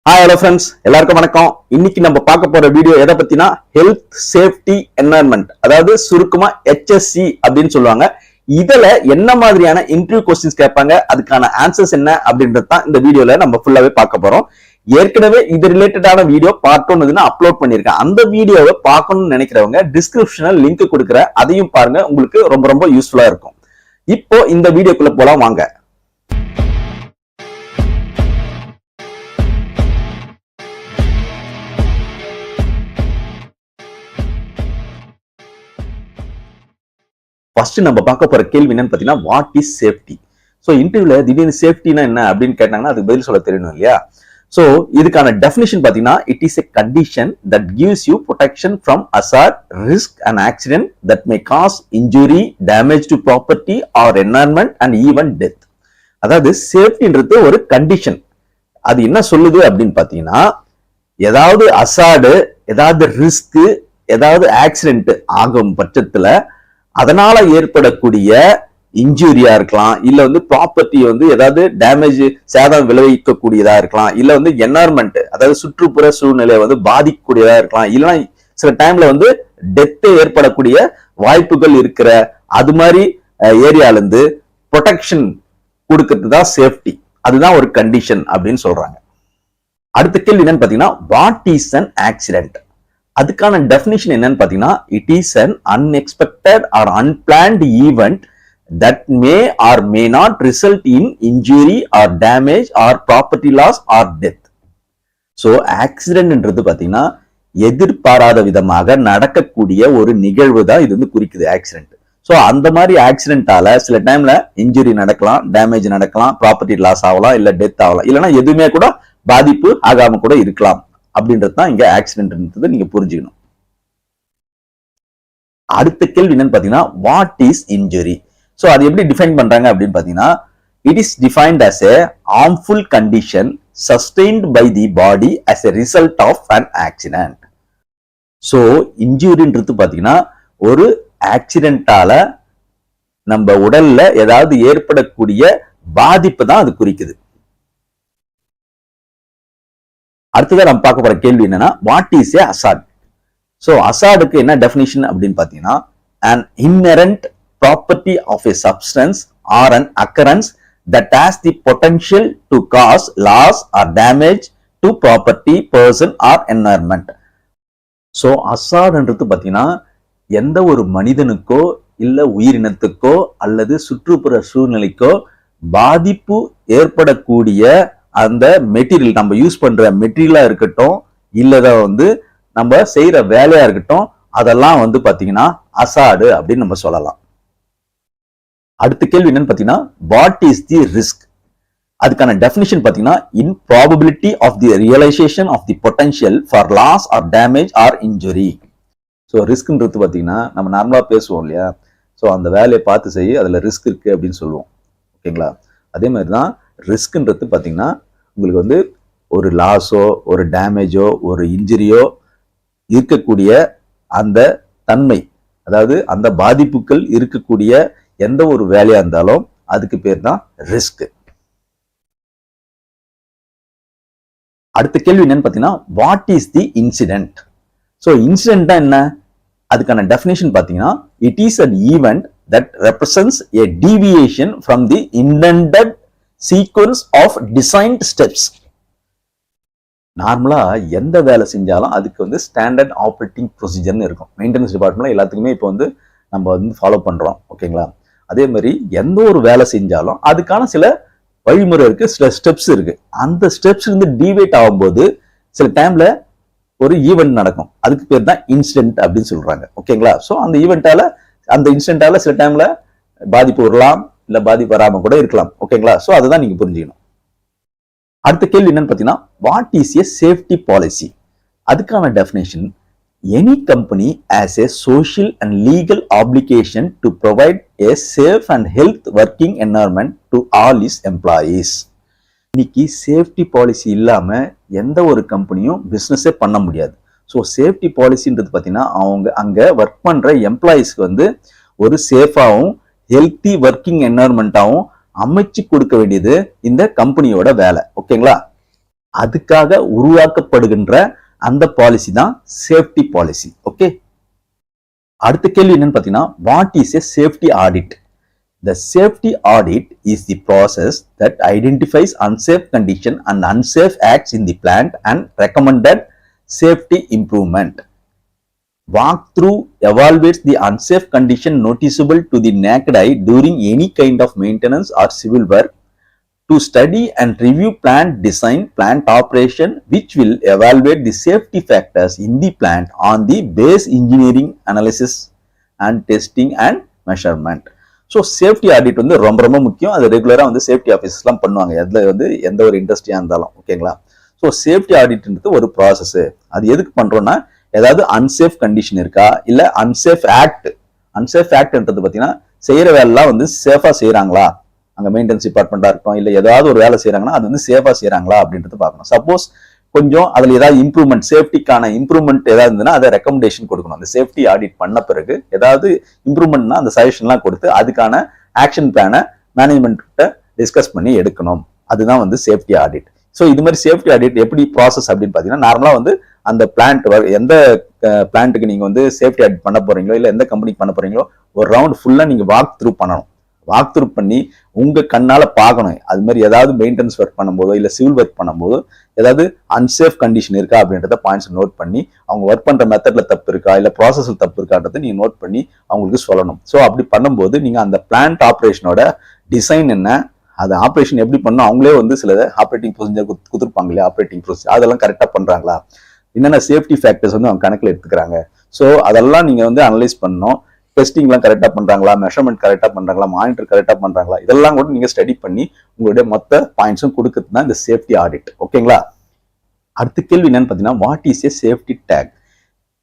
Hi hello friends, எல்லாருக்கும் வணக்கம். இன்னைக்கு நம்ம பார்க்க போற வீடியோ எதை பத்தினா ஹெல்த் சேஃப்டி என்வரன்மெண்ட், அதாவது சுருக்கமா HSE அப்படின்னு சொல்லுவாங்க. இதுல என்ன மாதிரியான இன்டர்வியூ கொஸ்டின்ஸ் கேட்பாங்க, அதுக்கான ஆன்சர்ஸ் என்ன அப்படின்றது தான் இந்த வீடியோல நம்ம ஃபுல்லாவே பார்க்க போறோம். ஏற்கனவே இது ரிலேட்டடான வீடியோ பார்ட் 1 அப்லோட் பண்ணிருக்கேன். அந்த வீடியோவை பார்க்கணும்னு நினைக்கிறவங்க டிஸ்கிரிப்ஷன்ல லிங்க் கொடுக்குற, அதையும் பாருங்க, உங்களுக்கு ரொம்ப ரொம்ப யூஸ்ஃபுல்லா இருக்கும். இப்போ இந்த வீடியோக்குள்ள போலாம் வாங்க. ஃபர்ஸ்ட் நம்ம பார்க்க போற கேள்வி என்னன்னு பாத்தீங்கன்னா, வாட் இஸ் சேஃப்டி? ஸோ இன்டர்வியூல திடீர்னு சேஃப்டினா என்ன அப்படின்னு கேட்டாங்கன்னா அதுக்கு பதில் சொல்ல தெரியணும் இல்லையா? ஸோ இதுக்கான டெஃபினிஷன் பாத்தீங்கன்னா, it is a condition that gives you protection from hazard, risk and accident that may cause injury, damage to property or environment and even death. அதாவது சேஃப்டின்றது ஒரு கண்டிஷன். அது என்ன சொல்லுது அப்படின்னு பாத்தீங்கன்னா, ஏதாவது அசார்டு, ஏதாவது ரிஸ்க், ஏதாவது ஆக்சிடென்ட் ஆகும் பட்சத்துல அதனால ஏற்படக்கூடிய இன்ஜூரியா இருக்கலாம், இல்ல ப்ராப்பர்ட்டி ஏதாவது டேமேஜ், சேதம் விளைவிக்கக்கூடியதா இருக்கலாம், இல்ல என்வரன்மெண்ட், அதாவது சுற்றுப்புற சூழ்நிலையை பாதிக்கக்கூடியதா இருக்கலாம், இல்லைன்னா சில டைம்ல டெத் ஏற்படக்கூடிய வாய்ப்புகள் இருக்கிற அது மாதிரி ஏரியால இருந்து ப்ரொடெக்ஷன் கொடுக்கிறது தான் சேஃப்டி. அதுதான் ஒரு கண்டிஷன் அப்படின்னு சொல்றாங்க. அடுத்த கேள்வி என்னன்னு பாத்தீங்கன்னா, வாட் இஸ் அன் ஆக்சிடென்ட்? அதுக்கான டெஃபினிஷன் என்னன்னு பாத்தீங்கன்னா, it is an unexpected or unplanned event that may or may not result in injury or damage or property loss or death. So ஆக்சிடென்ட்ன்றது பாத்தீங்கன்னா எதிர்பாராத விதமாக நடக்கக்கூடிய ஒரு நிகழ்வு தான் இது குறிக்குது ஆக்சிடென்ட். ஸோ அந்த மாதிரி ஆக்சிடென்டால சில டைம்ல இன்ஜுரி நடக்கலாம், டேமேஜ் நடக்கலாம், ப்ராப்பர்ட்டி லாஸ் ஆகலாம், இல்ல டெத் ஆகலாம், இல்லைன்னா எதுவுமே கூட பாதிப்பு ஆகாம கூட இருக்கலாம். அப்படின்றது தான் இங்க ஆக்சிடென்ட் நீங்க புரிஞ்சுக்கணும். அடுத்த கேள்வி என்னன்னு பாத்தீங்கன்னா, வாட் இஸ் இன்ஜுரி? சோ அது எப்படி டிஃபைன் பண்றாங்க அப்படின்னு பாத்தீங்கன்னா, it is defined as a harmful condition sustained by the body as a result of an accident. So இன்ஜுரின்றது பாத்தீங்கன்னா ஒரு ஆக்சிடென்டால நம்ம உடல்ல ஏதாவது ஏற்படக்கூடிய பாதிப்பு தான் அது குறிக்குது. அடுத்ததான் நம்ம பார்க்க போற கேள்வி என்னன்னா, வாட் இஸ் ஏ அசார்ட்? சோ அசார்டுக்கு என்ன டெஃபினிஷன் அப்படின்னு பாத்தீங்கன்னா, an inherent property of a substance or an occurrence that has the potential to cause loss or damage to property, person or environment. So அசார்ட்ன்றது பாத்தீங்கன்னா எந்த ஒரு மனிதனுக்கோ இல்ல உயிரினத்துக்கோ அல்லது சுற்றுப்புற சூழ்நிலைக்கோ பாதிப்பு ஏற்படக்கூடிய அந்த மெட்டீரியல், நம்ம யூஸ் பண்ற மெட்டீரியலா இருக்கட்டும், இல்லத நம்ம செய்யற வேலையா இருக்கட்டும், அதெல்லாம் பாத்தீங்கன்னா அசார்டு அப்படின்னு நம்ம சொல்லலாம். அடுத்த கேள்வி என்னன்னு பாத்தீங்கன்னா, வாட் இஸ் தி ரிஸ்க்? அதுக்கான டெஃபினிஷன் பாத்தீங்கன்னா, in probability of the realization of the potential for loss or damage or injury. So ரிஸ்க்ன்றது பாத்தீங்கன்னா நம்ம நார்மலா பேசுவோம் இல்லையா? ஸோ அந்த வேலையை பார்த்து செய்ய அதுல ரிஸ்க் இருக்கு அப்படின்னு சொல்லுவோம். ஓகேங்களா? அதே மாதிரிதான் ரிஸ்க்ன்றது பாத்தீங்கன்னா உங்களுக்கு ஒரு லாஸோ, ஒரு டேமேஜோ, ஒரு இன்ஜுரியோ இருக்கக்கூடிய அந்த தன்மை, அதாவது அந்த பாதிப்புகள் இருக்கக்கூடிய எந்த ஒரு வேலையா இருந்தாலும் அதுக்கு பேர் தான் ரிஸ்க். அடுத்த கேள்வி என்னன்னு பாத்தீங்கன்னா, what is the incident? So incident என்ன? அதுக்கான டெஃபினிஷன் பாத்தீங்கன்னா, it is an event that represents a deviation from the intended sequence of designed steps. நார்மலா எந்த வேலை செஞ்சாலும் அதுக்கு ஸ்டாண்டர்ட் ஆப்ரேட்டிங் ப்ரொசீஜர்னு இருக்கும். மெயின்டெனன்ஸ் டிபார்ட்மெண்ட்ல எல்லாத்துக்குமே இப்போ நம்ம ஃபாலோ பண்றோம். ஓகேங்களா? அதே மாதிரி எந்த ஒரு வேலை செஞ்சாலும் அதுக்கான சில வழிமுறை இருக்கு, சில ஸ்டெப்ஸ் இருக்கு. அந்த ஸ்டெப்ஸ் டிவேட் ஆகும்போது சில டைம்ல ஒரு ஈவெண்ட் நடக்கும். அதுக்கு பேர் தான் இன்சிடென்ட் அப்படின்னு சொல்றாங்க. ஓகேங்களா? ஸோ அந்த ஈவெண்டால, அந்த இன்சிடென்டால சில டைம்ல பாதிப்பு வரலாம், இல்ல பாதிப்பு வராம கூட இருக்கலாம். ஓகேங்களா? சோ அதுதான் நீங்க புரிஞ்சுக்கணும். அடுத்த கேள்வி என்னன்னு பாத்தீங்கன்னா, what is a safety policy? அதுக்கான definition, any company has a social and legal application to provide a safe and health working environment to all is employees. இன்னைக்கு சேஃப்டி பாலிசி இல்லாம எந்த ஒரு கம்பெனியும் பிசினஸே பண்ண முடியாது. ஸோ சேஃப்டி பாலிசின்றது பாத்தீங்கன்னா அவங்க அங்க ஒர்க் பண்ற எம்ப்ளாயீஸ்க்கு ஒரு சேஃபாவும் ஹெல்த்தி ஒர்க்கிங் என்வரன்மெண்டாவும் அமைச்சு கொடுக்க வேண்டியது இந்த கம்பெனியோட வேலை. ஓகேங்களா? அதுக்காக உருவாக்கப்படுகின்ற அந்த பாலிசி தான் சேஃப்டி பாலிசி. ஓகே, அடுத்த கேள்வி என்னன்னு பாத்தீங்கன்னா, what is a safety audit? The safety audit is the process that identifies unsafe condition and unsafe acts in the plant and recommended safety improvement. Walkthrough evaluates the unsafe condition noticeable to the naked eye during any kind of maintenance or civil work to study and review plant design, plant operation, which will evaluate the safety factors in the plant on the base engineering analysis and testing and measurement. So safety audit வந்து ரொம்ப ரொம்ப முக்கியம். அது ரெகுலராக வந்து safety ஆஃபீஸர்ஸ்லாம் பண்ணுவாங்க, அதில் வந்து எந்த ஒரு இண்டஸ்ட்ரியாக இருந்தாலும். ஓகேங்களா? ஸோ சேஃப்டி ஆடிட்ன்றது ஒரு ப்ராசஸ். அது எதுக்கு பண்ணுறோன்னா, ஏதாவது அன்சேஃப் கண்டிஷன் இருக்கா, இல்லை அன்சேஃப் ஆக்ட்ன்றது பார்த்தீங்கன்னா செய்கிற வேலைலாம் வந்து சேஃபாக செய்கிறாங்களா, அங்கே மெயின்டெனன்ஸ் டிபார்ட்மெண்ட்டாக இருக்கட்டும், இல்லை ஏதாவது ஒரு வேலை செய்கிறாங்கன்னா அது வந்து சேஃபாக செய்கிறாங்களா அப்படின்றது பார்க்கணும். சப்போஸ் கொஞ்சம் அதில் ஏதாவது இம்ப்ரூவ்மெண்ட், சேஃப்டிக்கான இம்ப்ரூவ்மெண்ட் ஏதாவது இருந்ததுன்னா அதை ரெக்கமெண்டேஷன் கொடுக்கணும். அந்த சேஃப்டி ஆடிட் பண்ண பிறகு ஏதாவது இம்ப்ரூவ்மெண்ட்னா அந்த சஜஷன்லாம் கொடுத்து அதுக்கான ஆக்ஷன் பிளானை மேனேஜ்மெண்ட் கிட்ட டிஸ்கஸ் பண்ணி எடுக்கணும். அதுதான் வந்து சேஃப்டி ஆடிட். ஸோ இது மாதிரி சேஃப்டி ஆடிட் எப்படி ப்ராசஸ் அப்படின்னு பார்த்தீங்கன்னா, நார்மலாக வந்து அந்த பிளான்ட் எந்த பிளான்ட்டுக்கு நீங்கள் வந்து சேஃப்டி ஆடிட் பண்ண போறீங்களோ, இல்லை எந்த கம்பெனிக்கு பண்ண போறீங்களோ, ஒரு ரவுண்ட் ஃபுல்லாக நீங்கள் வாக் த்ரூ பண்ணணும். வாக் த்ரூ பண்ணி உங்க கண்ணால பார்க்கணும். அது மாதிரி ஏதாவது மெயின்டெனன்ஸ் ஒர்க் பண்ணும்போதோ இல்லை சிவில் ஒர்க் பண்ணும்போது ஏதாவது அன்சேஃப் கண்டிஷன் இருக்கா அப்படின்றத பாயிண்ட்ஸ் நோட் பண்ணி, அவங்க ஒர்க் பண்ற மெத்தட்ல தப்பு இருக்கா இல்லை ப்ராசஸ்ல தப்பு இருக்கான்றதை நீங்க நோட் பண்ணி அவங்களுக்கு சொல்லணும். ஸோ அப்படி பண்ணும்போது நீங்க அந்த பிளான்ட் ஆப்ரேஷனோட டிசைன் என்ன, அது ஆப்ரேஷன் எப்படி பண்ணணும், அவங்களே வந்து சில ஆப்ரேட்டிங் ப்ரொசீஜர் கொடுத்துருப்பாங்க இல்லையா, ஆப்ரேட்டிங் ப்ரொசீஜர் அதெல்லாம் கரெக்டா பண்றாங்களா, என்னென்ன சேஃப்டி ஃபேக்டர்ஸ் வந்து அவங்க கணக்கில் எடுத்துக்கிறாங்க. ஸோ அதெல்லாம் நீங்க வந்து அனலைஸ் பண்ணணும். டெஸ்டிங்லாம் கரெக்டா பண்றாங்களா, மெஷர்மெண்ட் கரெக்டா பண்றாங்களா, மானிட்டர் கரெக்டா பண்றாங்களா, இதெல்லாம் கூட நீங்க ஸ்டடி பண்ணி உங்களுடைய மொத்த பாயிண்ட்ஸும் கொடுக்குறது தான் இந்த சேஃப்டி ஆடிட். ஓகேங்களா? அடுத்த கேள்வி என்னன்னு பாத்தீங்கன்னா, what is a safety tag?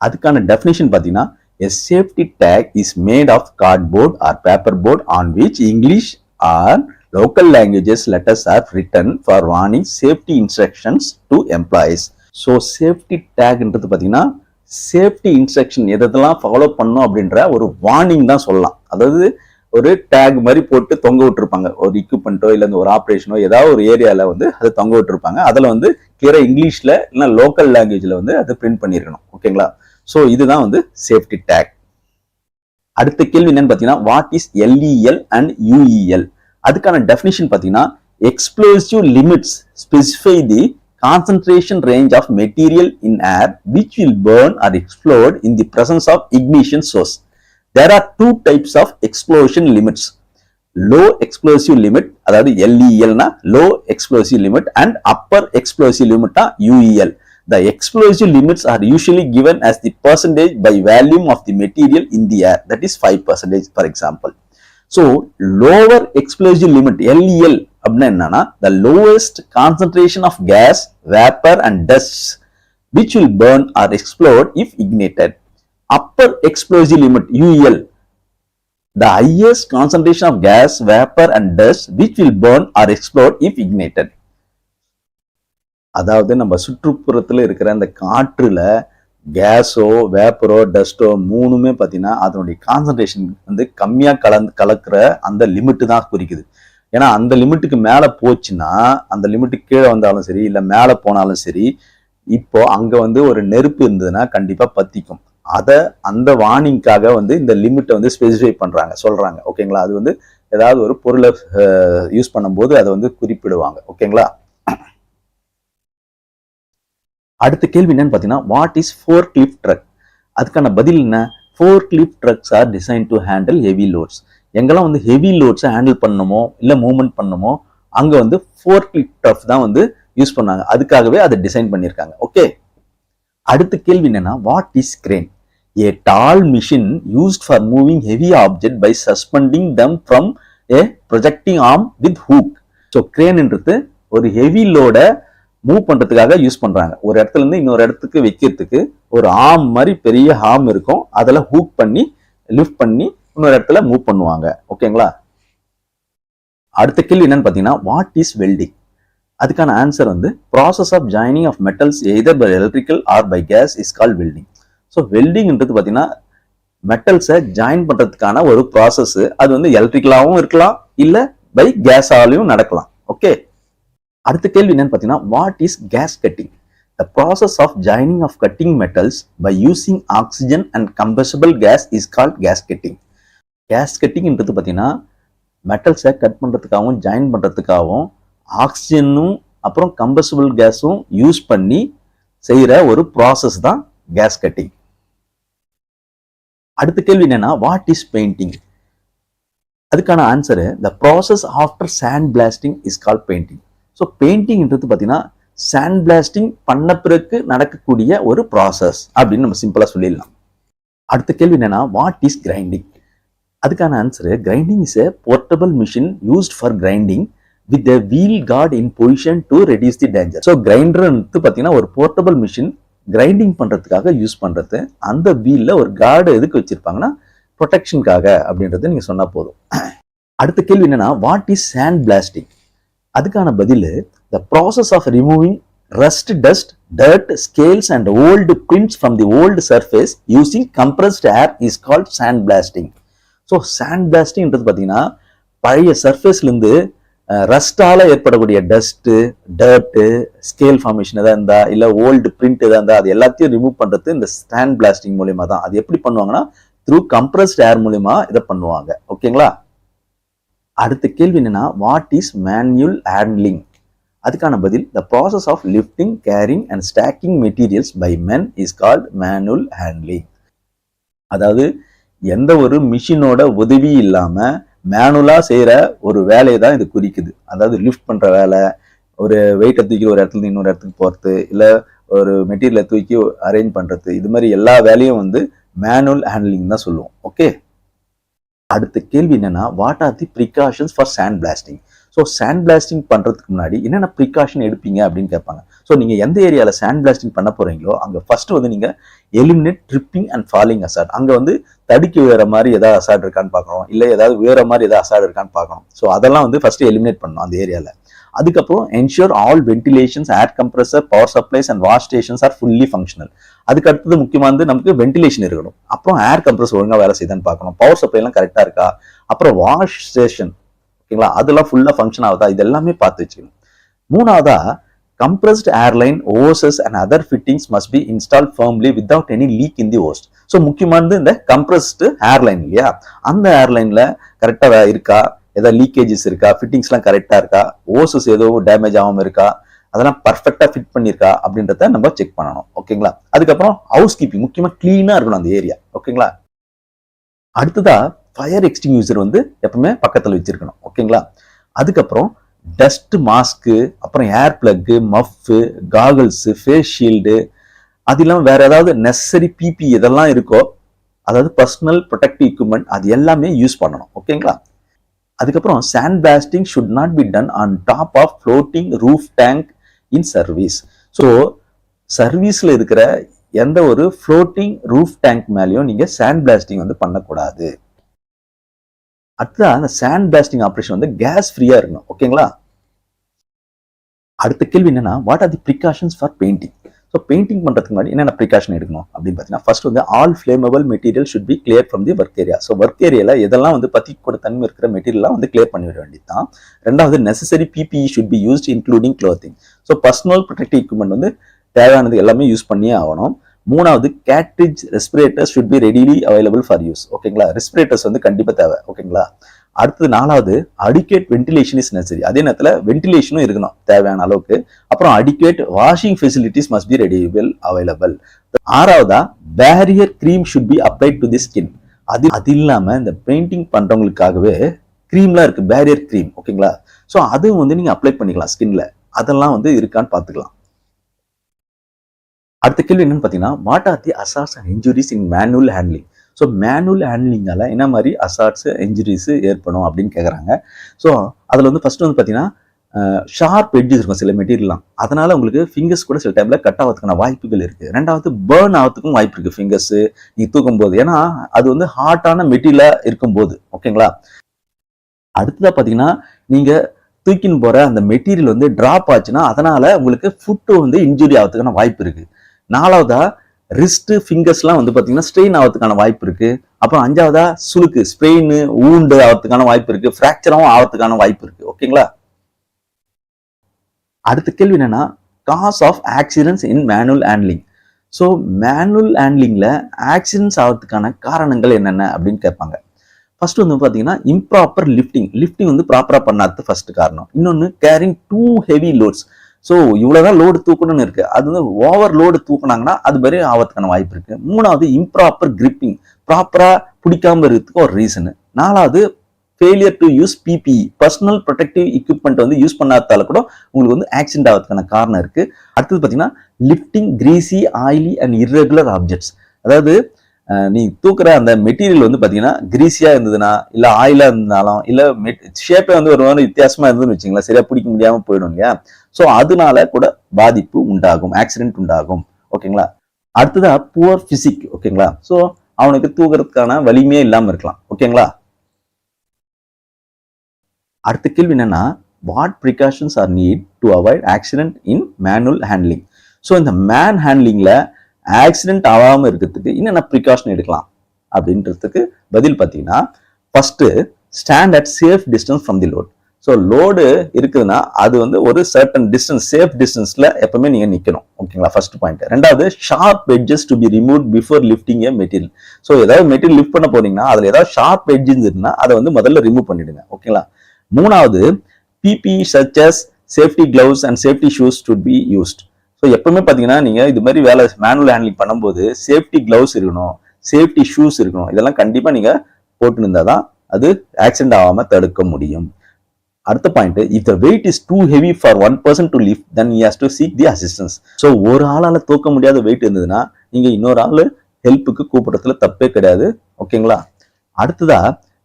அதுக்கான டெஃபினிஷன் பாத்தீங்கன்னா, a safety tag is made of cardboard or paper board on which English or local languages letters are written for warning safety instructions to employees. So safety tag ன்றது பாத்தீங்கன்னா safety instruction எதெல்லாம் follow பண்ணும் அப்படின்ற ஒரு warning தான் சொல்லலாம். அதாவது ஒரு டேக் மாதிரி போட்டு தொங்க விட்டுருப்பாங்க, ஒரு எக்யூப்மெண்ட்டோ இல்லை ஒரு ஆப்ரேஷனோ ஏதாவது ஒரு ஏரியாவில் வந்து அதை தொங்க விட்டுருப்பாங்க. அதில் வந்து கிளியரா இங்கிலீஷ்ல இல்லை லோக்கல் லாங்குவேஜ்ல வந்து அதை பிரிண்ட் பண்ணியிருக்கணும். ஓகேங்களா? ஸோ இதுதான் வந்து சேஃப்டி டேக். அடுத்த கேள்வி என்னன்னு பார்த்தீங்கன்னா, வாட் இஸ் எல்இஎல் அண்ட் யூஇஎல்? அதுக்கான டெஃபினிஷன் பார்த்தீங்கன்னா, explosive limits specify the concentration range of material in air which will burn or explode in the presence of ignition source. There are two types of explosion limits. Low explosive limit, அதாவது LEL னா low explosive limit, and upper explosive limit னா UEL. The explosive limits are usually given as the percentage by volume of the material in the air, that is 5% for example. So lower explosive limit LEL அப்படின்னா என்னன்னா, the lowest concentration of gas, vapor and dust which will burn or explode if ignited. Upper explosive limit UEL, the highest concentration of gas, vapor and dust which will burn or explode if ignited. அதாவது நம்ம சுற்றுப்புறத்துல இருக்கிற அந்த காற்றுல கேஸோ வேப்பரோ டஸ்டோ மூணுமே பார்த்தீங்கன்னா அதனுடைய concentration வந்து கம்மியா கலக்கிற அந்த லிமிட் தான் குறிக்குது. ஏன்னா அந்த லிமிட்டுக்கு மேல போச்சுன்னா, அந்த லிமிட்டுக்கு கீழே வந்தாலும் சரி இல்லை மேல போனாலும் சரி, இப்போ அங்க வந்து ஒரு நெருப்பு இருந்ததுன்னா கண்டிப்பா பத்திக்கும். அந்த வார்னிங்காக வந்து இந்த லிமிட்டை வந்து ஸ்பெசிஃபை பண்றாங்க, சொல்றாங்க. ஓகேங்களா? அது வந்து ஏதாவது ஒரு பொருளை யூஸ் பண்ணும்போது அதை வந்து குறிப்பிடுவாங்க. ஓகேங்களா? அடுத்த கேள்வி என்னன்னு பாத்தீங்கன்னா, what is fork lift truck? அதுக்கான பதில் என்ன? Fork lift trucks are design to handle heavy loads. எங்கெல்லாம் வந்து ஹெவி லோட்ஸை ஹேண்டில் பண்ணணுமோ இல்லை மூவ்மெண்ட் பண்ணணுமோ அங்க வந்து ஃபோர்க் லிஃப்ட் ட்ரக் தான் வந்து யூஸ் பண்ணாங்க. அதுக்காகவே அதை டிசைன் பண்ணியிருக்காங்க. ஓகே, அடுத்த கேள்வி என்னன்னா, what is crane? A tall machine used for moving heavy object by suspending them from a projecting arm with hook. So crane என்றது ஒரு ஹெவி லோட மூவ் பண்றதுக்காக யூஸ் பண்றாங்க. ஒரு இடத்துல இருந்து இன்னொரு இடத்துக்கு வைக்கிறதுக்கு ஒரு ஆர்ம் மாதிரி பெரிய ஆர்ம் இருக்கும், அதில் ஹூக் பண்ணி லிஃப்ட் பண்ணி இன்னொரு இடத்துல மூவ் பண்ணுவாங்க. ஓகேங்களா? அடுத்த கேள்வி என்னன்னு பார்த்தீங்கன்னா, வாட் இஸ் வெல்டிங்? அதுக்கான ஆன்சர் வந்து process of joining of metals either by electrical or by gas is call welding. So வெல்டிங்ன்றது பார்த்தீங்கன்னா மெட்டல்ஸை ஜாயின் பண்றதுக்கான ஒரு ப்ராசஸ். அது வந்து எலக்ட்ரிக்கலாகவும் இருக்கலாம் இல்லை பை கேஸாலையும் நடக்கலாம். ஓகே, அடுத்த கேள்வி என்னன்னு பார்த்தீங்கன்னா what his case cutting? The process of joining of cutting metals by using oxygen and combustible gas is called gas cutting. Gas cutting என்றது பார்த்தீங்கன்னா மெட்டல்ஸை கட் பண்ணுறதுக்காகவும் ஜாயின் பண்ணுறதுக்காகவும் ஆக்சிஜனும் அப்புறம் கம்பஸ்டிபிள் கேஸும் யூஸ் பண்ணி செய்கிற ஒரு ப்ராசஸ் தான் கேஸ் கட்டிங். அடுத்த கேள்வி என்னன்னா வாட் இஸ் பெயிண்டிங்? அதுக்கான answer the process after sand blasting is called painting. So பெயிண்டிங்ன்றது பார்த்தீங்கன்னா சாண்ட் பிளாஸ்டிங் பண்ண பிறகு நடக்கக்கூடிய ஒரு ப்ராசஸ் அப்படின்னு நம்ம சிம்பிளாக சொல்லிடலாம். அடுத்த கேள்வி என்னன்னா வாட் இஸ் கிரைண்டிங்? அதுக்கான answer grinding is a portable machine used for grinding with a wheel guard in position to reduce the danger. So கிரைண்டர்ன்றது பார்த்தீங்கன்னா ஒரு போர்ட்டபிள் மிஷின் கிரைண்டிங் பண்ணுறதுக்காக யூஸ் பண்ணுறது. அந்த வீலில் ஒரு கார்டு எதுக்கு வச்சிருப்பாங்கன்னா ப்ரொடெக்ஷனுக்காக அப்படின்றது நீங்கள் சொன்னால் போதும். அடுத்த கேள்வி என்னன்னா வாட் இஸ் சாண்ட் பிளாஸ்டிங்? அதுக்கான பதில் the process of removing rust, dust, dirt, scales and old prints from the old surface using compressed air is called sand blasting. So sand பிளாஸ்டிங்ன்றது பார்த்தீங்கன்னா பழைய சர்ஃபேஸ்லேருந்து ரஸ்டால ஏற்படக்கூடிய டஸ்ட்டு, டர்ட்டு, ஸ்கேல் ஃபார்மேஷன் எதாவது இருந்தா இல்லை old print எதாவது இருந்தால் அது எல்லாத்தையும் ரிமூவ் பண்ணுறது இந்த சாண்ட் பிளாஸ்டிங் மூலியமா தான். அது எப்படி பண்ணுவாங்கன்னா த்ரூ கம்ப்ரஸ்ட் ஏர் மூலியமா இதை பண்ணுவாங்க. ஓகேங்களா? அடுத்த கேள்வி என்னன்னா வாட் இஸ் மேனுவல் ஹேண்ட்லிங்? அதுக்கான பதில் the process of lifting, carrying and stacking materials by men is called manual handling. அதாவது எந்த ஒரு மிஷினோட உதவி இல்லாம மேனுவலா செய்யற ஒரு வேலையை தான் இது குறிக்குது. அதாவது லிஃப்ட் பண்ற வேலை, ஒரு வெயிட்டை தூக்கி ஒரு இடத்துல இன்னொரு இடத்துக்கு போறது, இல்ல ஒரு மெட்டீரியலை தூக்கி அரேஞ்ச் பண்றது, இது மாதிரி எல்லா வேலையும் வந்து மேனுவல் ஹேண்ட்லிங் தான் சொல்லுவோம். ஓகே. அடுத்த கேள்வி என்னன்னா what are the precautions for sand blasting? So sand blasting பண்ணுறதுக்கு முன்னாடி என்னென்ன ப்ரிகாஷன் எடுப்பீங்க அப்படின்னு கேட்பாங்க. ஸோ நீங்கள் எந்த ஏரியாவில் சாண்ட் பிளாஸ்டிங் பண்ண போகிறீங்களோ அங்கே ஃபர்ஸ்ட் வந்து நீங்கள் எலிமினேட் ட்ரிப்பிங் அண்ட் ஃபாலிங் அசாட். அங்கே வந்து தடுக்கி உயர மாதிரி ஏதாவது அசாட் இருக்கான்னு பார்க்கணும், இல்லை ஏதாவது உயர மாதிரி ஏதாவது அசாட் இருக்கான்னு பார்க்கணும். ஸோ அதெல்லாம் வந்து ஃபர்ஸ்ட் எலிமினேட் பண்ணணும் அந்த ஏரியாவில். அதுக்கப்புறம் ensure all ventilations, air compressor, power supplies and wash stations R fully functional. அதுக்கு அடுத்தது முக்கியமானது நமக்கு வென்டிலேஷன் இருக்கணும். அப்புறம் ஏர் கம்ப்ரஸர் ஒழுங்காக வேலை செய்யுதான்னு பார்க்கணும், பவர் சப்ளைலாம் கரெக்டாக இருக்கா, அப்புறம் வாஷ் ஸ்டேஷன் ஓகேங்களா அதெல்லாம் ஃபுல்லாக ஃபங்க்ஷன் ஆகுதா, இது எல்லாமே பார்த்து வச்சுக்கணும். மூணாவதா compressed airline hoses and other fittings must be installed firmly without any leak in the hose. So முக்கியமானது இந்த கம்ப்ரஸ்ட் ஏர்லைன் இல்லையா, அந்த ஏர்லைன்ல கரெக்டாக இருக்கா, ஏதாவது லீக்கேஜஸ் இருக்கா, ஃபிட்டிங்ஸ்லாம் கரெக்டாக இருக்கா, ஓசஸ் எதுவும் டேமேஜ் ஆகாமல் இருக்கா, அதெல்லாம் பர்ஃபெக்டாக ஃபிட் பண்ணியிருக்கா அப்படின்றத நம்ம செக் பண்ணணும். ஓகேங்களா? அதுக்கப்புறம் ஹவுஸ் கீப்பிங் முக்கியமாக க்ளீனாக இருக்கணும் அந்த ஏரியா. ஓகேங்களா? அடுத்ததா ஃபயர் எக்ஸ்டிங்யூசர் வந்து எப்பவுமே பக்கத்தில் வச்சிருக்கணும். ஓகேங்களா? அதுக்கப்புறம் டஸ்ட் மாஸ்க்கு, அப்புறம் ஏர் பிளக்கு, மஃப்பு, காகல்ஸு, ஃபேஸ் ஷீல்டு, அது இல்லாமல் வேற ஏதாவது நெசசரி பிபி இதெல்லாம் இருக்கோ, அதாவது பர்சனல் ப்ரொடெக்டிவ் எக்யூப்மெண்ட், அது எல்லாமே யூஸ் பண்ணணும். ஓகேங்களா? அதுக்கப்புறம் sand blasting should not be done on top of floating roof tank in service. So சர்வீஸ்ல இருக்கிற எந்த ஒரு ஃப்ளோட்டிங் ரூஃப் டேங்க் மேலேயும் நீங்க சாண்ட் பிளாஸ்டிங் வந்து பண்ணக்கூடாது. அடுத்ததான் அந்த சாண்ட் பிளாஸ்டிங் ஆப்ரேஷன் வந்து கேஸ் ஃப்ரீயா இருக்கணும். ஓகேங்களா? அடுத்த கேள்வி என்னன்னா what are the precautions for painting? So painting பண்றதுக்கு முன்னாடி என்னென்ன ப்ரிகாஷன் எடுக்கணும் அப்படின்னு பார்த்தீங்கன்னா ஃபர்ஸ்ட் வந்து all flammable material should be clear from the work area. So work ஏரியால எதெல்லாம் வந்து பத்தி கூட தன்மை இருக்கிற மெட்டீரியல்லாம் வந்து கிளியர் பண்ணிவிட வேண்டியதுதான். ரெண்டாவது necessary PPE should be used including clothing. So personal protective equipment வந்து தேவையானது எல்லாமே யூஸ் பண்ணியே ஆகணும். மூணாவது cartridge respirators should be readily available for use. ஓகேங்களா? ரெஸ்பிரேட்டர்ஸ் வந்து கண்டிப்பா தேவை. ஓகேங்களா? அடுத்தது நாலாவது அடிக்குவேட் வென்டிலேஷன் இஸ் நெசசரி. அதே நேரத்தில் வென்டிலேஷனும் இருக்கணும் தேவையான அளவுக்கு. அப்புறம் adequate washing facilities must be readily available. ஆறாவதா barrier cream should be applied to the skin. அது இல்லாம இந்த பெயிண்டிங் பண்றவங்களுக்காகவே கிரீம்லாம் இருக்கு, பேரியர் கிரீம். ஓகேங்களா? ஸோ அதுவும் வந்து நீங்க அப்ளை பண்ணிக்கலாம் ஸ்கின்ல. அதெல்லாம் வந்து இருக்கான்னு பார்த்துக்கலாம். அடுத்த கேள்வி என்னன்னு பார்த்தீங்கன்னா what are the hazards and injuries in manual handling? So manual ஹேண்ட்லிங்கால என்ன மாதிரி அசார்ட்ஸ் இன்ஜுரிஸ் ஏற்படும் அப்படின்னு கேட்குறாங்க. ஸோ அதில் வந்து ஃபர்ஸ்ட் வந்து பார்த்தீங்கன்னா ஷார்ப் எட்ஜஸ் இருக்கும் சில மெட்டீரியல்லாம், அதனால உங்களுக்கு ஃபிங்கர்ஸ் கூட சில டைம்ல கட் ஆகிறதுக்கான வாய்ப்புகள் இருக்கு. ரெண்டாவது பேர்ன் ஆகிறதுக்கும் வாய்ப்பு இருக்கு ஃபிங்கர்ஸ் நீங்க தூக்கும் போது, ஏன்னா அது வந்து ஹார்டான மெட்டீரியலா இருக்கும்போது. ஓகேங்களா? அடுத்ததா பார்த்தீங்கன்னா நீங்க தூக்கின்னு போற அந்த மெட்டீரியல் வந்து டிராப் ஆச்சுன்னா அதனால உங்களுக்கு ஃபுட் வந்து இன்ஜுரி ஆகிறதுக்கான வாய்ப்பு இருக்கு. நாலாவதா ரிஸ்ட் ஃபிங்கர்ஸ்லாம் வந்து பார்த்தீங்கன்னா ஸ்ட்ரெயின் ஆகிறதுக்கான வாய்ப்பு இருக்கு. அப்புறம் அஞ்சாவதா சுளுக்கு ஸ்ப்ரெயின் ஊண்டு ஆகிறதுக்கான வாய்ப்பு இருக்கு, ஃப்ராக்சராகவும் ஆகிறதுக்கான வாய்ப்பு இருக்கு. ஓகேங்களா? அடுத்த கேள்வி என்னன்னா cause of accidents in manual handling. So manual ஹேண்ட்லிங்ல ஆக்சிடென்ட்ஸ் ஆகிறதுக்கான காரணங்கள் என்னென்ன அப்படின்னு கேட்பாங்க. ஃபர்ஸ்ட் வந்து பார்த்தீங்கன்னா இம்ப்ராப்பர் லிஃப்டிங் வந்து ப்ராப்பரா பண்ணாதது ஃபர்ஸ்ட் காரணம். இன்னொன்று carrying too heavy loads. So இவ்வளவுதான் லோடு தூக்கணும்னு இருக்கு, அது வந்து ஓவர் லோடு தூக்குனாங்கன்னா அது மாதிரி ஆகிறதுக்கான வாய்ப்பு இருக்கு. மூணாவது இம்ப்ராப்பர் கிரிப்பிங், ப்ராப்பரா பிடிக்காம இருக்கிறதுக்கு ஒரு ரீசனு. நாலாவது failure to use PPE, personal protective equipment வந்து யூஸ் பண்ணாதால கூட உங்களுக்கு வந்து ஆக்சிடென்ட் ஆகிறதுக்கான காரணம் இருக்கு. அடுத்தது பார்த்தீங்கன்னா lifting கிரீசி, oily and irregular objects. அதாவது நீ தூக்குற அந்த மெட்டீரியல் வந்து பாத்தீங்கன்னா கிரீஸியா இருந்ததுன்னா, இல்ல ஆயிலா இருந்தாலும், இல்ல ஷேப்பே வந்து ஒரு மாதிரி வித்தியாசமா இருந்ததுன்னு வச்சுங்களா, சரியா பிடிக்க முடியாம போயிடும் இல்லையா. ஸோ அதனால கூட பாதிப்பு உண்டாகும், ஆக்சிடென்ட் உண்டாகும். ஓகேங்களா. அடுத்ததா புவர் பிசிக். ஓகேங்களா. ஸோ அவனுக்கு தூக்குறதுக்கான வலிமையே இல்லாம இருக்கலாம். ஓகேங்களா. அடுத்த கேள்வி என்னன்னா what precautions are need to avoid accident in manual handling. So இந்த மேன் ஹேண்ட்லிங்ல ஆக்சிடென்ட் ஆகாம இருக்கிறதுக்கு என்னென்ன ப்ரிகாஷன் எடுக்கலாம் அப்படின்றதுக்கு பதில் பார்த்தீங்கன்னா, first stand at safe distance from the load. So load இருக்குதுன்னா அது வந்து ஒரு சர்டன் டிஸ்டன்ஸ், சேஃப் டிஸ்டன்ஸ்ல எப்பவுமே நீங்க நிக்கணும். ஓகேங்களா. First point. ரெண்டாவது sharp edges to be remove before lifting a material. So ஏதாவது மெட்டீரியல் லிஃப்ட் பண்ண போறீங்கன்னா அதுல ஏதாவது ஷார்ப் எட்ஜஸ் இருந்தா அதை வந்து முதல்ல ரிமூவ் பண்ணிடுங்க. ஓகேங்களா. மூணாவது PPE such as safety gloves and safety shoes to be used. So எப்பவுமே பார்த்தீங்கன்னா நீங்க இது மாதிரி வேலை மேனுவல் ஹேண்ட்லிங் பண்ணும்போது சேஃப்டி கிளவுஸ் இருக்கணும், சேஃப்டி ஷூஸ் இருக்கணும். இதெல்லாம் கண்டிப்பா நீங்க போட்டு இருந்தாதான் அது ஆக்சிடென்ட் ஆகாம தடுக்க முடியும். அடுத்த point, if the weight is too heavy for one person to lift then he has to seek the assistance. So ஒரு ஆளால தூக்க முடியாத வெயிட் இருந்ததுன்னா நீங்க இன்னொரு ஆள் ஹெல்ப்புக்கு கூப்பிடுறதுல தப்பே கிடையாது. ஓகேங்களா. அடுத்ததா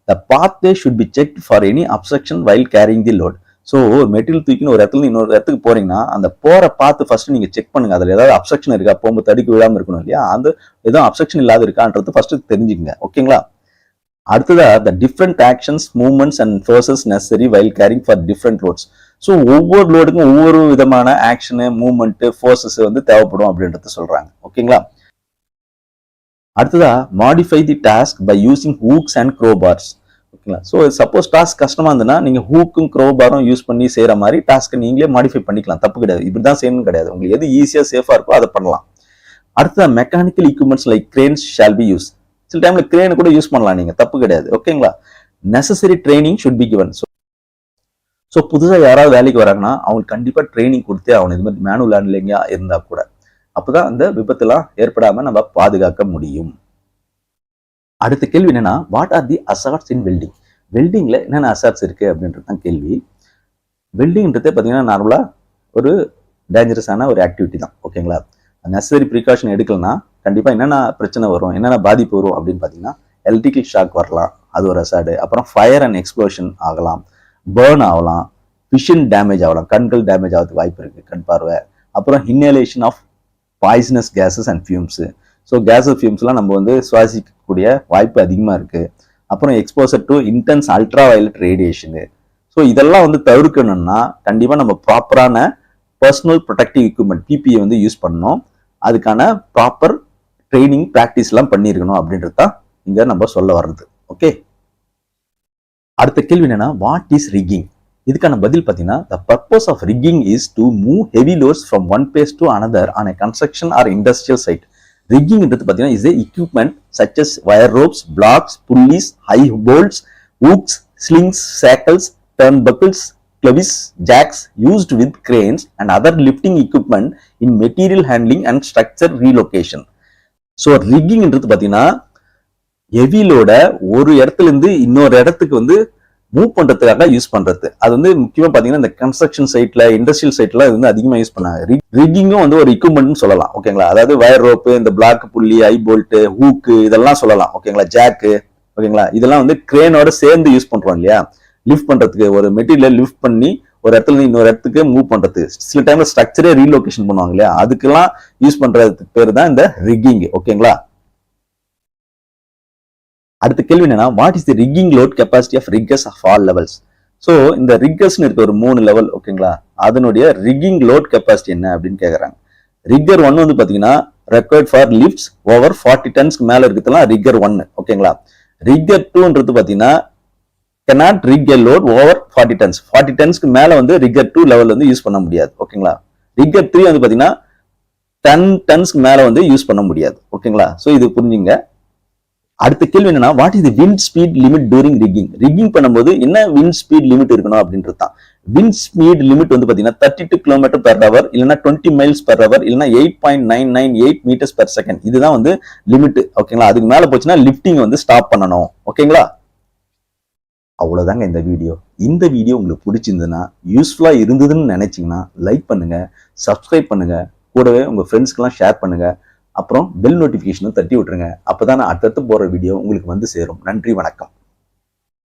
the pathway should be checked for any obstruction while carrying the load. So ஒரு மெட்டீரியல் தூக்கின்னு ஒரு இடத்துல இன்னொரு இடத்துக்கு போறீங்கன்னா அந்த போற பார்த்து ஃபர்ஸ்ட் நீங்க செக் பண்ணுங்க, அதுல ஏதாவது அப்செக்ஷன் இருக்கா, போகும்போது தடுக்க விடாம இருக்கணும் இல்லையா, அந்த எதுவும் அப்செக்ஷன் இல்லாத இருக்கான்றது ஃபர்ஸ்ட் தெரிஞ்சுக்கங்க. ஓகேங்களா. அடுத்ததா the different actions, movements and forces necessary while carrying for different loads. So ஒவ்வொரு லோடுக்கும் ஒவ்வொரு விதமான ஆக்ஷனு, மூவ்மெண்ட், ஃபோர்ஸஸ் வந்து தேவைப்படும் அப்படின்றத சொல்றாங்க. ஓகேங்களா. அடுத்ததா modify the task by using hooks and crowbars. ஓகேங்களா. ஸோ சப்போஸ் டாஸ்க் கஷ்டமா இருந்ததுன்னா நீங்க ஹூக்கும் க்ரோபாரும் யூஸ் பண்ணி செய்யற மாதிரி டாஸ்க்கை நீங்களே மாடிஃபை பண்ணிக்கலாம், தப்பு கிடையாது. இப்படிதான் செய்யணும் கிடையாது, உங்களுக்கு எது ஈஸியா சேஃபா இருக்கோ அதை பண்ணலாம். அடுத்ததா mechanical equipments like cranes shall be use. சில டைம்ல கிரேன் கூட யூஸ் பண்ணலாம் நீங்க, தப்பு கிடையாது. ஓகேங்களா. Necessary training should be given. So புதுசா யாராவது வேலைக்கு வராங்கன்னா அவங்களுக்கு கண்டிப்பா ட்ரைனிங் கொடுத்தே ஆகணும், இது மாதிரி மேனுவல் ஹேண்ட்லிங்கா இருந்தா கூட. அப்பதான் அந்த விபத்துலாம் ஏற்படாம நம்ம பாதுகாக்க முடியும். அடுத்த கேள்வி என்னன்னா what are the hazards in welding. வெல்டிங்ல என்னென்ன அசார்ட்ஸ் இருக்கு அப்படின்றது தான் கேள்வி. வெல்டிங்ன்றதே பார்த்தீங்கன்னா நார்மலா ஒரு டேஞ்சரஸான ஒரு ஆக்டிவிட்டி தான். ஓகேங்களா. நெசசரி ப்ரிகாஷன் எடுக்கலன்னா கண்டிப்பா என்னென்ன பிரச்சனை வரும், என்னென்ன பாதிப்பு வரும் அப்படின்னு பார்த்தீங்கன்னா எலக்ட்ரிக்கல் ஷாக் வரலாம், அது ஒரு அசார்டு. அப்புறம் ஃபயர் அண்ட் எக்ஸ்ப்ளோஷன் ஆகலாம், பேர்ன் ஆகலாம், விஷன் டேமேஜ் ஆகலாம், கண்கள் டேமேஜ் ஆகிறதுக்கு வாய்ப்பு இருக்கு, கண் பார்வை. அப்புறம் inhalation of poisonous gases and fumes. So gases ஃபியூம்ஸ்லாம் நம்ம வந்து சுவாசிக்கக்கூடிய வாய்ப்பு அதிகமாக இருக்கு. அப்புறம் exposure to intense ultra violet radiation. So இதெல்லாம் வந்து தவிர்க்கணும்னா கண்டிப்பாக நம்ம ப்ராப்பரான பர்சனல் ப்ரொடெக்டிவ் எக்யூப்மெண்ட் பிபிஐ வந்து யூஸ் பண்ணணும். அதுக்கான ப்ராப்பர் ட்ரைனிங் ப்ராக்டிஸ்லாம் பண்ணியிருக்கணும் அப்படின்றது தான் இங்கே நம்ம சொல்ல வர்றது. ஓகே. அடுத்த கேள்வி என்னன்னா வாட் இஸ் ரிக்கிங். இதுக்கான பதில் பார்த்தீங்கன்னா the purpose of rigging is to move heavy loads from one place to another on a construction or industrial site. ரிக்கிங்ன்றது பார்த்தீங்கன்னா is a equipment such as wire ropes, blocks, pulleys, high bolts, hooks, slings, shackles, turnbuckles, clevis, jacks used with cranes and other lifting equipment in material handling and structure relocation. So ரிக்கிங்ன்றது பார்த்தீங்கன்னா heavy லோட ஒரு இடத்துல இருந்து இன்னொரு இடத்துக்கு வந்து move பண்றதுக்காக use பண்றது. அது வந்து முக்கியமா பாத்தீங்கன்னா இந்த கன்ஸ்ட்ரக்ஷன் சைட்ல, இண்டஸ்ட்ரியல் சைட்ல இது வந்து அதிகமா யூஸ் பண்ணாங்க. ரிக்கிங்கும் வந்து ஒரு எக்யூப்மெண்ட் சொல்லலாம். ஓகேங்களா. அதாவது வயர் ரோப்பு, இந்த பிளாக் புள்ளி, ஐ போல்ட், ஹூக்கு இதெல்லாம் சொல்லலாம். ஓகேங்களா. ஜாக்கு. ஓகேங்களா. இதெல்லாம் வந்து கிரேனோட சேர்ந்து யூஸ் பண்றோம் இல்லையா, லிஃப்ட் பண்றதுக்கு. ஒரு மெட்டீரியல் லிஃப்ட் பண்ணி ஒரு இடத்துல இருந்து இன்னொரு இடத்துக்கு மூவ் பண்றது. சில டைம்ல ஸ்ட்ரக்சரே ரீலொகேஷன் பண்ணுவாங்க இல்லையா, அதுக்கெல்லாம் யூஸ் பண்றதுக்கு பேர் தான் இந்த ரிக்கிங். ஓகேங்களா. அடுத்த கேள்வி என்னன்னா what is the rigging load capacity of riggers of all levels. So இந்த ரிக்கர்ஸ்னு இருக்க ஒரு 3 லெவல். ஓகேங்களா. அதனுடைய ரிக்கிங் லோட் கெப்பாசிட்டி என்ன அப்படின்னு கேட்கறாங்க. ரிக்கர் 1 வந்து பாத்தீங்கன்னா ரெக்வயர்ட் ஃபார் லிஃப்ட்ஸ் ஓவர் 40 டன்ஸ்க்கு மேல இருக்கிறதுலாம் ரிக்கர் 1. ஓகேங்களா. ரிக்கர் 2ன்றது பாத்தீங்கன்னா cannot rig a load over 40 tons. 40 tonsக்கு மேல வந்து rigger 2 லெவல் வந்து யூஸ் பண்ண முடியாது. ஓகேங்களா? rigger 3 வந்து பாத்தீங்கன்னா 10 tonsக்கு மேல வந்து யூஸ் பண்ண முடியாது. ஓகேங்களா? சோ இது புரிஞ்சுங்க. அடுத்த கேள்வி என்னன்னா, what is the wind speed limit during rigging? Rigging பண்ணும்போது என்ன விண்ட் ஸ்பீட் லிமிட் இருக்கணும் அப்படின்றது தான். விண்ட் ஸ்பீட் லிமிட் வந்து பாத்தீங்கன்னா 32 கிலோமீட்டர் பெர் ஹவர், இல்லைன்னா 20 மைல்ஸ் பெர் ஹவர், இல்லைன்னா 8.998 மீட்டர்ஸ் பெர் செகண்ட். இதுதான் வந்து லிமிட். ஓகேங்களா? அதுக்கு மேல போச்சுன்னா லிப்டிங் வந்து ஸ்டாப் பண்ணணும். ஓகேங்களா? அவ்வளவுதாங்க இந்த வீடியோ. இந்த வீடியோ உங்களுக்கு பிடிச்சிருந்ததுன்னா, யூஸ்ஃபுல்லா இருந்ததுன்னு நினைச்சீங்கன்னா லைக் பண்ணுங்க, சப்ஸ்கிரைப் பண்ணுங்க, கூடவே உங்க ஃப்ரெண்ட்ஸ்க்கெல்லாம் ஷேர் பண்ணுங்க. அப்புறம் பெல் நோட்டிபிகேஷனும் தட்டி விட்டுருங்க. அப்பதான் நான் அடுத்தடுத்து போற வீடியோ உங்களுக்கு வந்து சேரும். நன்றி, வணக்கம்.